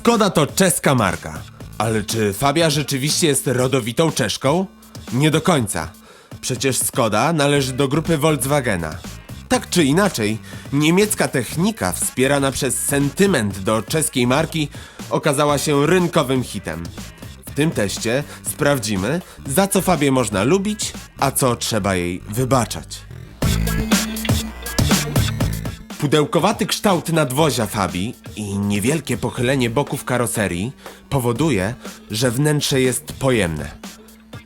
Skoda to czeska marka. Ale czy Fabia rzeczywiście jest rodowitą Czeszką? Nie do końca. Przecież Skoda należy do grupy Volkswagena. Tak czy inaczej, niemiecka technika wspierana przez sentyment do czeskiej marki okazała się rynkowym hitem. W tym teście sprawdzimy, za co Fabię można lubić, a co trzeba jej wybaczać. Pudełkowaty kształt nadwozia Fabii i niewielkie pochylenie boków karoserii powoduje, że wnętrze jest pojemne.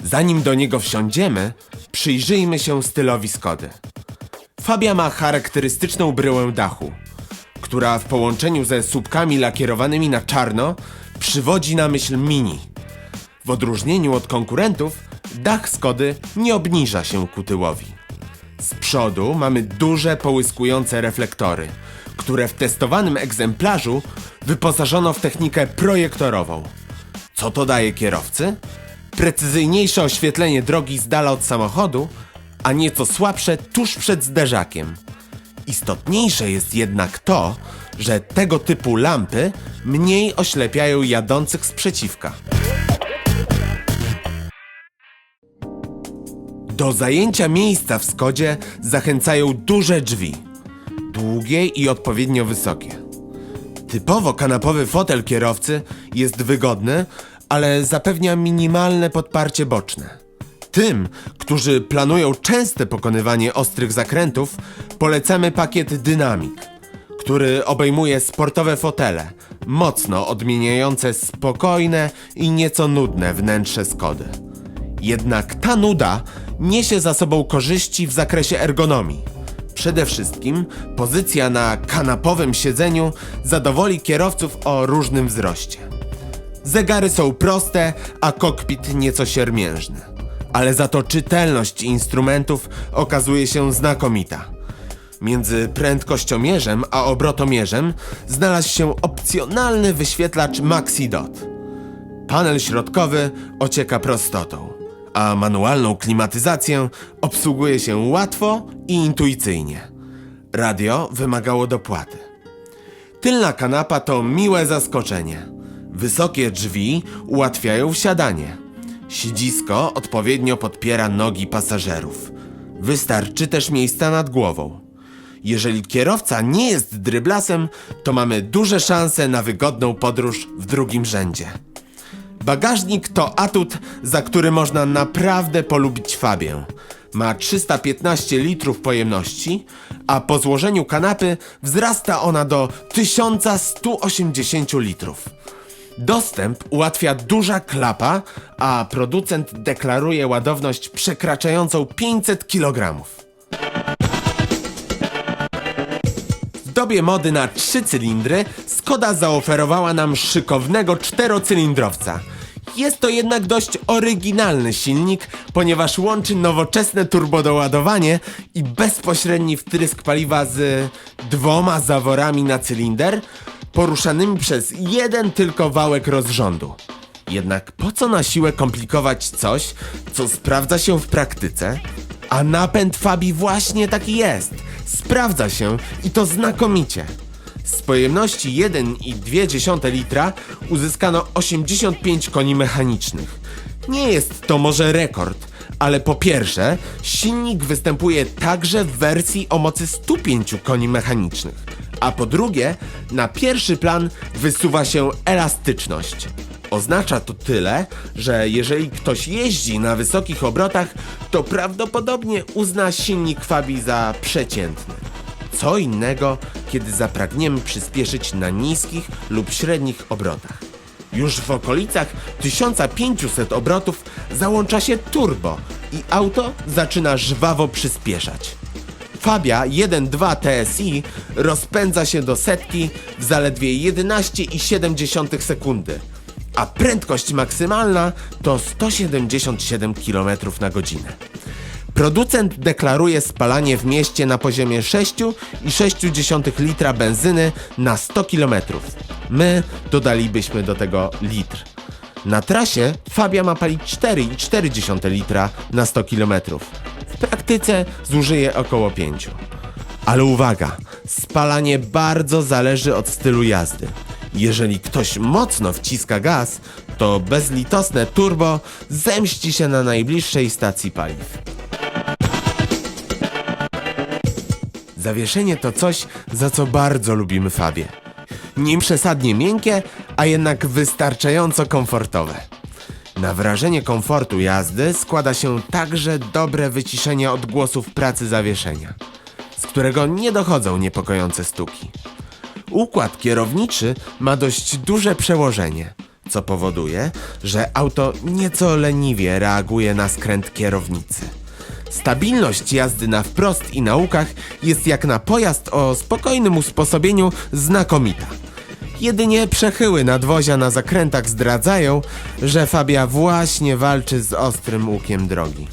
Zanim do niego wsiądziemy, przyjrzyjmy się stylowi Skody. Fabia ma charakterystyczną bryłę dachu, która w połączeniu ze słupkami lakierowanymi na czarno przywodzi na myśl Mini. W odróżnieniu od konkurentów, dach Skody nie obniża się ku tyłowi. Z przodu mamy duże, połyskujące reflektory, które w testowanym egzemplarzu wyposażono w technikę projektorową. Co to daje kierowcy? Precyzyjniejsze oświetlenie drogi z dala od samochodu, a nieco słabsze tuż przed zderzakiem. Istotniejsze jest jednak to, że tego typu lampy mniej oślepiają jadących sprzeciwka. Do zajęcia miejsca w Skodzie zachęcają duże drzwi, długie i odpowiednio wysokie. Typowo kanapowy fotel kierowcy jest wygodny, ale zapewnia minimalne podparcie boczne. Tym, którzy planują częste pokonywanie ostrych zakrętów, polecamy pakiet Dynamic, który obejmuje sportowe fotele, mocno odmieniające spokojne i nieco nudne wnętrze Skody. Jednak ta nuda niesie za sobą korzyści w zakresie ergonomii. Przede wszystkim pozycja na kanapowym siedzeniu zadowoli kierowców o różnym wzroście. Zegary są proste, a kokpit nieco siermiężny. Ale za to czytelność instrumentów okazuje się znakomita. Między prędkościomierzem a obrotomierzem znalazł się opcjonalny wyświetlacz MaxiDot. Panel środkowy ocieka prostotą, a manualną klimatyzację obsługuje się łatwo i intuicyjnie. Radio wymagało dopłaty. Tylna kanapa to miłe zaskoczenie. Wysokie drzwi ułatwiają wsiadanie. Siedzisko odpowiednio podpiera nogi pasażerów. Wystarczy też miejsca nad głową. Jeżeli kierowca nie jest dryblasem, to mamy duże szanse na wygodną podróż w drugim rzędzie. Bagażnik to atut, za który można naprawdę polubić Fabię. Ma 315 litrów pojemności, a po złożeniu kanapy wzrasta ona do 1180 litrów. Dostęp ułatwia duża klapa, a producent deklaruje ładowność przekraczającą 500 kg. W dobie mody na 3 cylindry Skoda zaoferowała nam szykownego 4-cylindrowca. Jest to jednak dość oryginalny silnik, ponieważ łączy nowoczesne turbodoładowanie i bezpośredni wtrysk paliwa z 2 zaworami na cylinder, poruszanymi przez jeden tylko wałek rozrządu. Jednak po co na siłę komplikować coś, co sprawdza się w praktyce? A napęd Fabii właśnie taki jest. Sprawdza się i to znakomicie. Z pojemności 1,2 litra uzyskano 85 koni mechanicznych. Nie jest to może rekord, ale po pierwsze, silnik występuje także w wersji o mocy 105 koni mechanicznych. A po drugie, na pierwszy plan wysuwa się elastyczność. Oznacza to tyle, że jeżeli ktoś jeździ na wysokich obrotach, to prawdopodobnie uzna silnik Fabii za przeciętny. Co innego, kiedy zapragniemy przyspieszyć na niskich lub średnich obrotach. Już w okolicach 1500 obrotów załącza się turbo i auto zaczyna żwawo przyspieszać. Fabia 1.2 TSI rozpędza się do setki w zaledwie 11,7 sekundy, a prędkość maksymalna to 177 km na godzinę. Producent deklaruje spalanie w mieście na poziomie 6,6 litra benzyny na 100 km. My dodalibyśmy do tego litr. Na trasie Fabia ma palić 4,4 litra na 100 km. W praktyce zużyje około 5. Ale uwaga, spalanie bardzo zależy od stylu jazdy. Jeżeli ktoś mocno wciska gaz, to bezlitosne turbo zemści się na najbliższej stacji paliw. Zawieszenie to coś, za co bardzo lubimy Fabie. Nie przesadnie miękkie, a jednak wystarczająco komfortowe. Na wrażenie komfortu jazdy składa się także dobre wyciszenie odgłosów pracy zawieszenia, z którego nie dochodzą niepokojące stuki. Układ kierowniczy ma dość duże przełożenie, co powoduje, że auto nieco leniwie reaguje na skręt kierownicy. Stabilność jazdy na wprost i na łukach jest jak na pojazd o spokojnym usposobieniu znakomita. Jedynie przechyły nadwozia na zakrętach zdradzają, że Fabia właśnie walczy z ostrym łukiem drogi.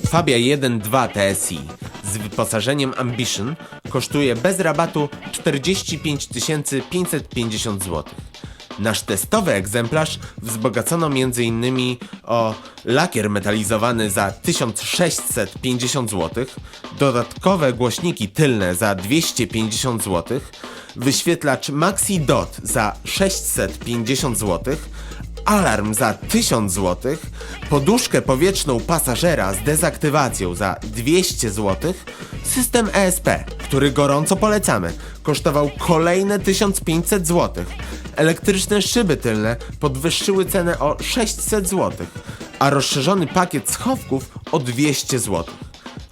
Fabia 1.2 TSI z wyposażeniem Ambition kosztuje bez rabatu 45 550 zł. Nasz testowy egzemplarz wzbogacono m.in. o lakier metalizowany za 1650 zł, dodatkowe głośniki tylne za 250 zł, wyświetlacz Maxi Dot za 650 zł, alarm za 1000 zł, poduszkę powietrzną pasażera z dezaktywacją za 200 zł, system ESP, który gorąco polecamy, kosztował kolejne 1500 zł. Elektryczne szyby tylne podwyższyły cenę o 600 zł, a rozszerzony pakiet schowków o 200 zł.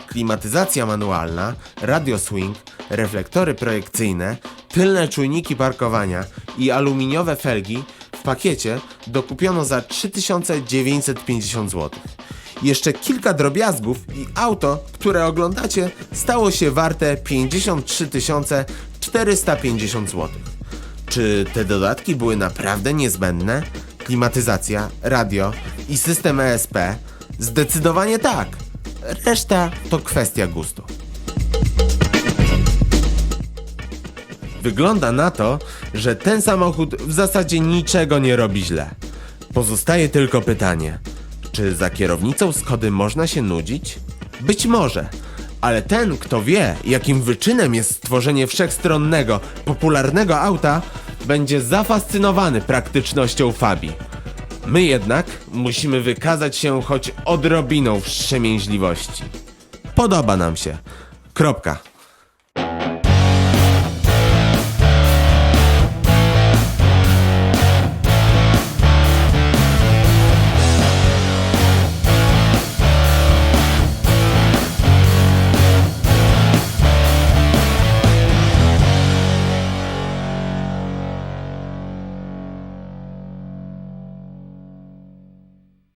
Klimatyzacja manualna, radio swing, reflektory projekcyjne, tylne czujniki parkowania i aluminiowe felgi w pakiecie dokupiono za 3950 zł. Jeszcze kilka drobiazgów i auto, które oglądacie, stało się warte 53 450 zł. Czy te dodatki były naprawdę niezbędne? Klimatyzacja, radio i system ESP? Zdecydowanie tak. Reszta to kwestia gustu. Wygląda na to, że ten samochód w zasadzie niczego nie robi źle. Pozostaje tylko pytanie, czy za kierownicą Skody można się nudzić? Być może, ale ten, kto wie, jakim wyczynem jest stworzenie wszechstronnego, popularnego auta, będzie zafascynowany praktycznością Fabii. My jednak musimy wykazać się choć odrobiną wstrzemięźliwości. Podoba nam się. Kropka.